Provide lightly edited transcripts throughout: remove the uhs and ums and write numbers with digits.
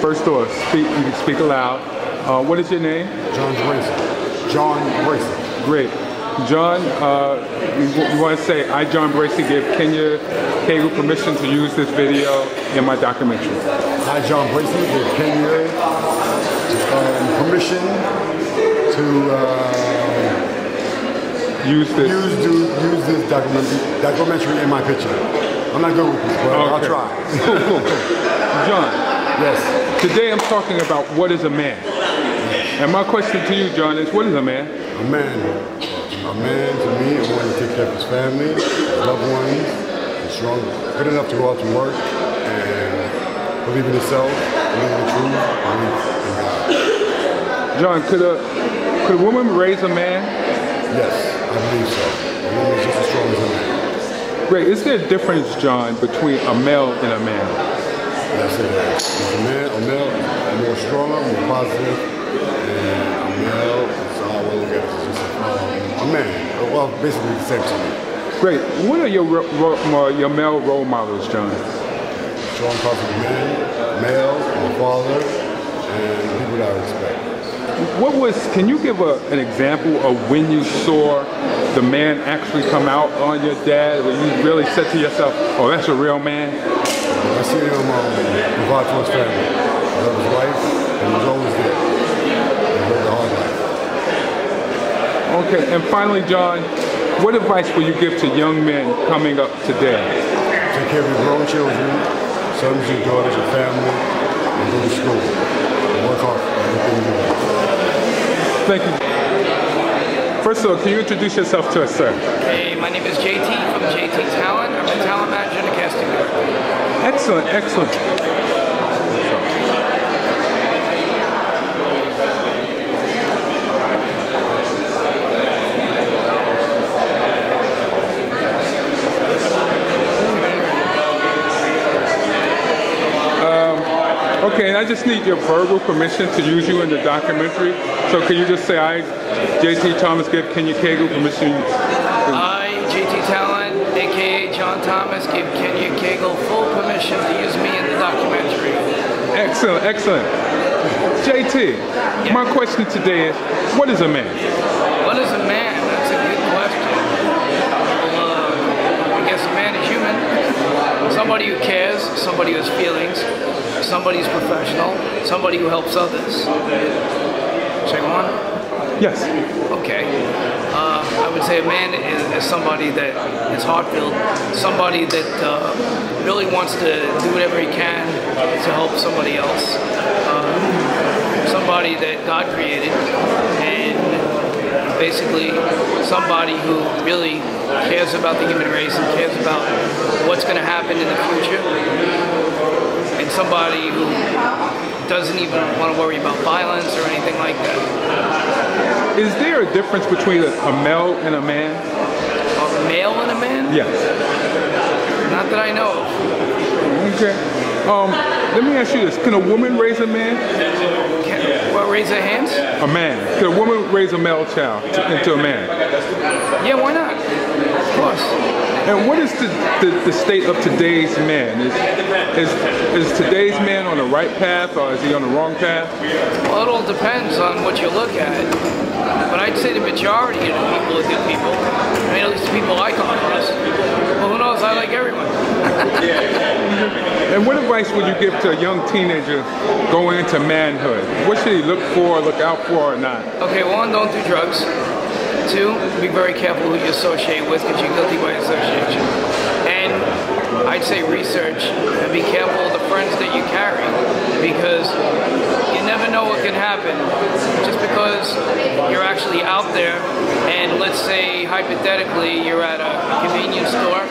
First off, you can speak aloud. What is your name? John Bracy. John Bracy. Great. John, you want to say, I, John Bracy, give Kenya Cagle permission to use this video in my documentary. I, John Bracy, give Kenya permission to use this documentary in my picture. I'm not good with this, but I'll try. Cool. John. Yes. Today I'm talking about what is a man. And my question to you, John, is what is a man? A man to me is one to take care of his family, his loved ones, and strong, good enough to go out to work and believe in himself, believe in the truth, believe in God. John, could a woman raise a man? Yes, I believe so. A woman is just as strong as a man. Great. Is there a difference, John, between a male and a man? Yes, it is. A male is more stronger, more positive, and a male is all I will look at it. A man, well, basically the same to me. Great. What are your male role models, John? Strong, positive man, male, my father, and people that I respect. Can you give an example of when you saw the man actually come out on your dad, where you really said to yourself, oh, that's a real man? I see him provide for his family. He loved his wife, and he was always there. He lived a hard life. Okay, and finally, John, what advice will you give to young men coming up today? Take care of your grown children, sons and daughters, your family, and go to school. And work hard for everything you do. Thank you. First of all, can you introduce yourself to us, sir? Hey, my name is JT from JT Talent. I'm the talent manager in the casting director. Excellent, excellent. Okay, and I just need your verbal permission to use you in the documentary. So can you just say, I, JT Thomas, give Kenya Cagle permission? I, JT Talent, aka John Thomas, give Kenya Cagle full permission to use me in the documentary. Excellent, excellent. JT, my question today is, what is a man? What is a man? That's a good question. I guess a man is human. Somebody who cares, somebody who has feelings, somebody who's professional, somebody who helps others. Say one? Yes. Okay. I would say a man is somebody that is heart-filled, somebody that really wants to do whatever he can to help somebody else, somebody that God created, and basically somebody who really cares about the human race and cares about what's going to happen in the future, and somebody who doesn't even want to worry about violence or anything like that. Is there a difference between a male and a man? A male and a man? Yes. Not that I know of. Okay. Let me ask you this. Can a woman raise a man? Raise their hands? A man. Can a woman raise a male child into a man? Yeah, why not? Of course. And what is the state of today's man? Is today's man on the right path, or is he on the wrong path? Well, it all depends on what you look at. But I'd say the majority of the people are good people. I mean, at least the people I come across. Well, who knows? I like everyone. And what advice would you give to a young teenager going into manhood? What should he look for, look out for, or not? Okay, one, don't do drugs. Two, be very careful who you associate with, because you're guilty by association. And I'd say research and be careful of the friends that you carry, because you never know what can happen. Just because you're actually out there, and let's say hypothetically you're at a convenience store,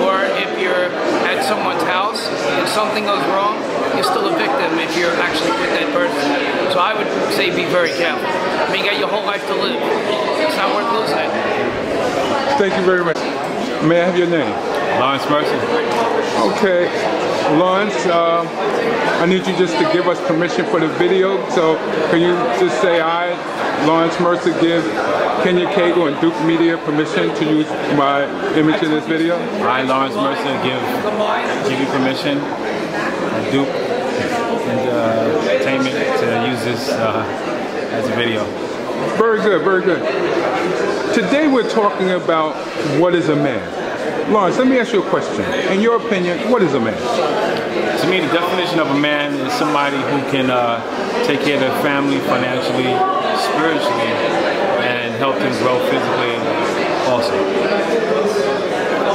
or if you're at someone's house and something goes wrong, you're still a victim if you're actually with that person. So I would say be very careful. I mean, you got your whole life to live. It's not worth losing it. Thank you very much. May I have your name? Lawrence Mercer. Okay, Lawrence, I need you just to give us permission for the video. So can you just say, I, Lawrence Mercer, give Kenya Cagle and Duke Media permission to use my image in this video? I, Lawrence Mercer, give you permission, Duke, and this as a video. Very good, very good. Today we're talking about what is a man. Lawrence, let me ask you a question. In your opinion, what is a man? To me, the definition of a man is somebody who can take care of their family financially, spiritually, and help them grow physically also.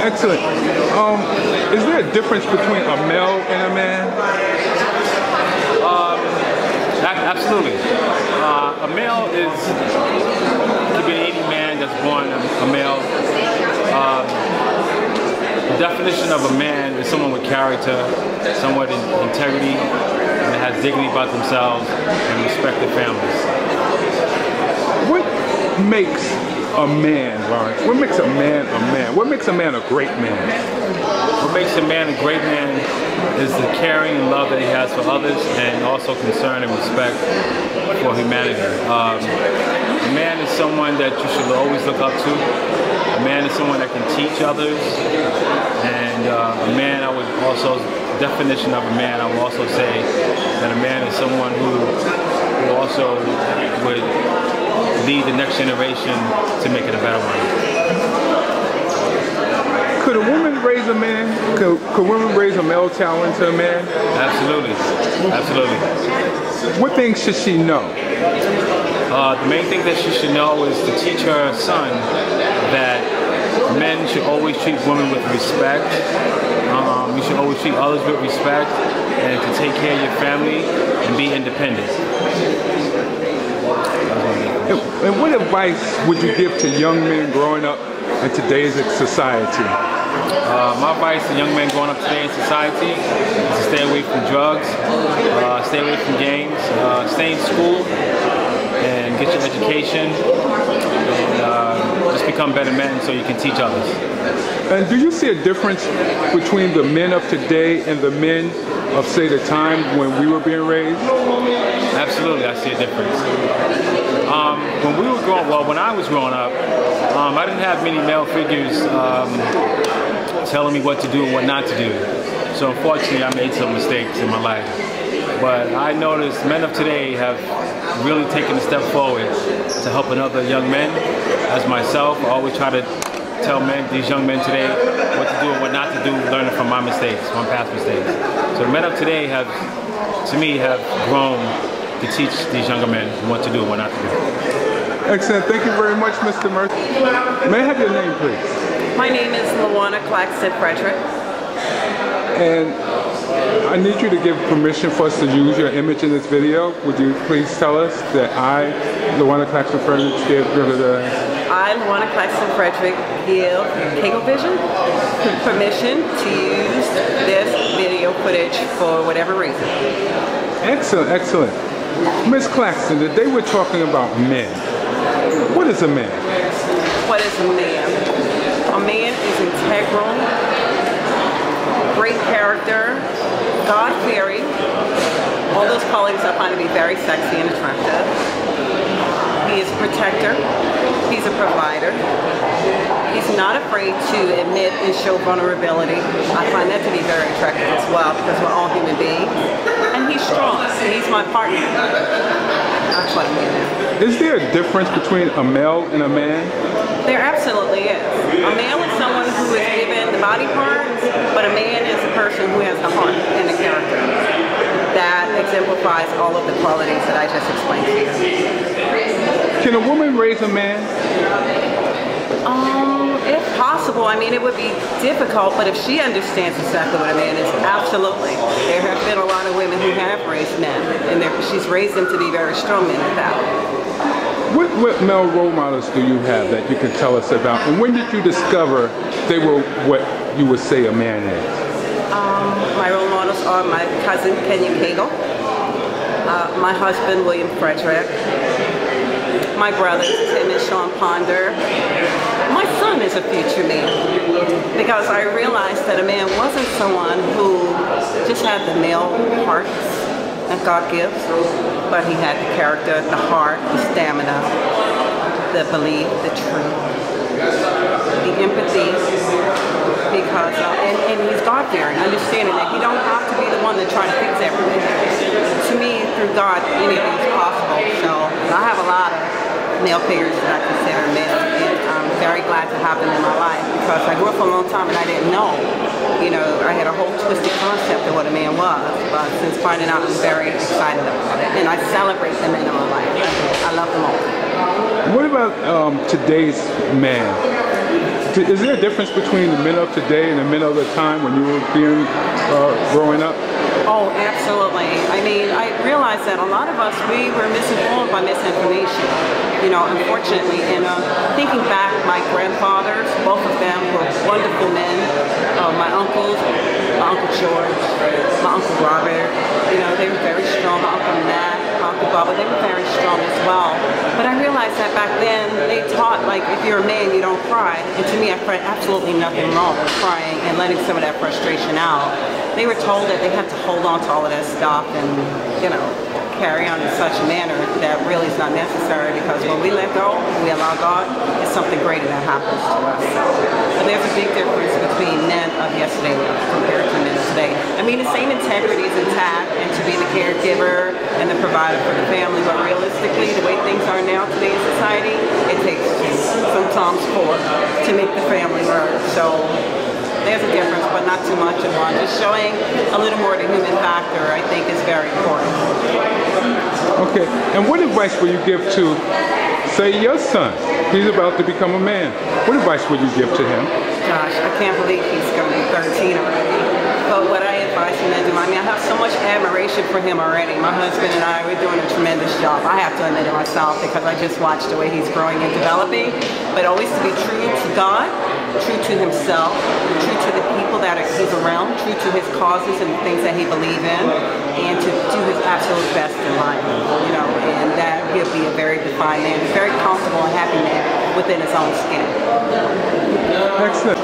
Excellent. Is there a difference between a male and a man? Absolutely. A male could be any man that's born a male. The definition of a man is someone with character, someone with integrity, and that has dignity about themselves and respect their families. What makes a man, Lawrence? What makes a man a man? What makes a man a great man? What makes a man a great man is the caring and love that he has for others, and also concern and respect for humanity. A man is someone that you should always look up to. A man is someone that can teach others. And a man, definition of a man, I would also say that a man is someone who also would lead the next generation to make it a better one. Could a woman raise a man? Could women raise a male child into a man? Absolutely. Absolutely. What things should she know? The main thing that she should know is to teach her son that men should always treat women with respect. You should always treat others with respect, and to take care of your family and be independent. And what advice would you give to young men growing up in today's society? My advice to young men growing up today in society is to stay away from drugs, stay away from games, stay in school, and get your education, and just become better men so you can teach others. And do you see a difference between the men of today and the men of, say, the time when we were being raised? Absolutely, I see a difference. When I was growing up, I didn't have many male figures telling me what to do and what not to do. So unfortunately, I made some mistakes in my life. But I noticed men of today have really taken a step forward to helping other young men. As myself, I always try to tell these young men today what to do and what not to do, learning from my mistakes, my past mistakes. So the men of today have grown to teach these younger men what to do and what not to do. Excellent. Thank you very much, Mr. Murphy. May I have your name, please? My name is Lawana Claxton Frederick. And I need you to give permission for us to use your image in this video. Would you please tell us that I, Lawana Claxton Frederick, give I, Lawana Claxton Frederick, give Cagle Vision permission to use this video footage for whatever reason. Excellent, excellent. Ms. Claxton, today we're talking about men. What is a man? What is a man? A man is integral, great character, God-fearing. All those qualities I find to be very sexy and attractive. He is a protector. He's a provider. He's not afraid to admit and show vulnerability. I find that to be very attractive as well, because we're all human beings. And he's strong. And he's my partner. That's what a man is. Is there a difference between a male and a man? There absolutely is. A male is someone who is given the body parts, but a man is a person who has the heart and the character. That exemplifies all of the qualities that I just explained to you. Can a woman raise a man? If possible. I mean, it would be difficult, but if she understands exactly what a man is, absolutely. There have been a lot of women who have raised men, and she's raised them to be very strong men with that. What male role models do you have that you can tell us about? And when did you discover they were what you would say a man is? My role models are my cousin, Kenya Cagle, my husband, William Frederick, my brothers, Tim and Sean Ponder. My son is a future man, because I realized that a man wasn't someone who just had the male heart that God gives, but he had the character, the heart, the stamina, the belief, the truth, the empathy, because and he's God-fearing, understanding that he don't have to be the one to try to fix everything. To me, through God, anything's possible. So I have a lot of male figures that I consider male, and I'm very glad to have them in my life because I grew up for a long time and I didn't know. You know, I had a whole twisted concept of what a man was, but since finding out, I'm very excited about it, and I celebrate the men in my life. I love them all. What about today's man? Is there a difference between the men of today and the men of the time when you were growing up? Oh, absolutely. I mean, I realized that a lot of us, we were misinformed by misinformation. You know, unfortunately, and thinking back, my grandfathers, both of them were wonderful men. My uncles, my Uncle George, my Uncle Robert, you know, they were very strong. My Uncle Nat, my Uncle Bubba, they were very strong as well. But I realized that back then, they taught, like, if you're a man, you don't cry. And to me, I find absolutely nothing wrong with crying and letting some of that frustration out. They were told that they had to hold on to all of that stuff and, you know, carry on in such a manner that really is not necessary, because when we let go, we allow God, it's something greater that happens to us. So, but there's a big difference between men of yesterday compared to men of today. I mean, the same integrity is intact, and to be the caregiver and the provider for the family, but realistically, the way things are now today in society, it takes two, sometimes four, to make the family work. So there's a difference, but not too much of one. Just showing a little more of the human factor, I think, is very important. Okay, and what advice will you give to, say, your son? He's about to become a man. What advice would you give to him? Gosh, I can't believe he's going to be 13 already. But what I advise him to do, I mean, I have so much admiration for him already. My husband and I, we're doing a tremendous job. I have to admit it myself, because I just watched the way he's growing and developing. But always to be true to God, true to himself, true to the people that he's around, true to his causes and the things that he believes in, and to do his absolute best in life, you know, and that he'll be a very defined man, a very comfortable and happy man within his own skin. Excellent.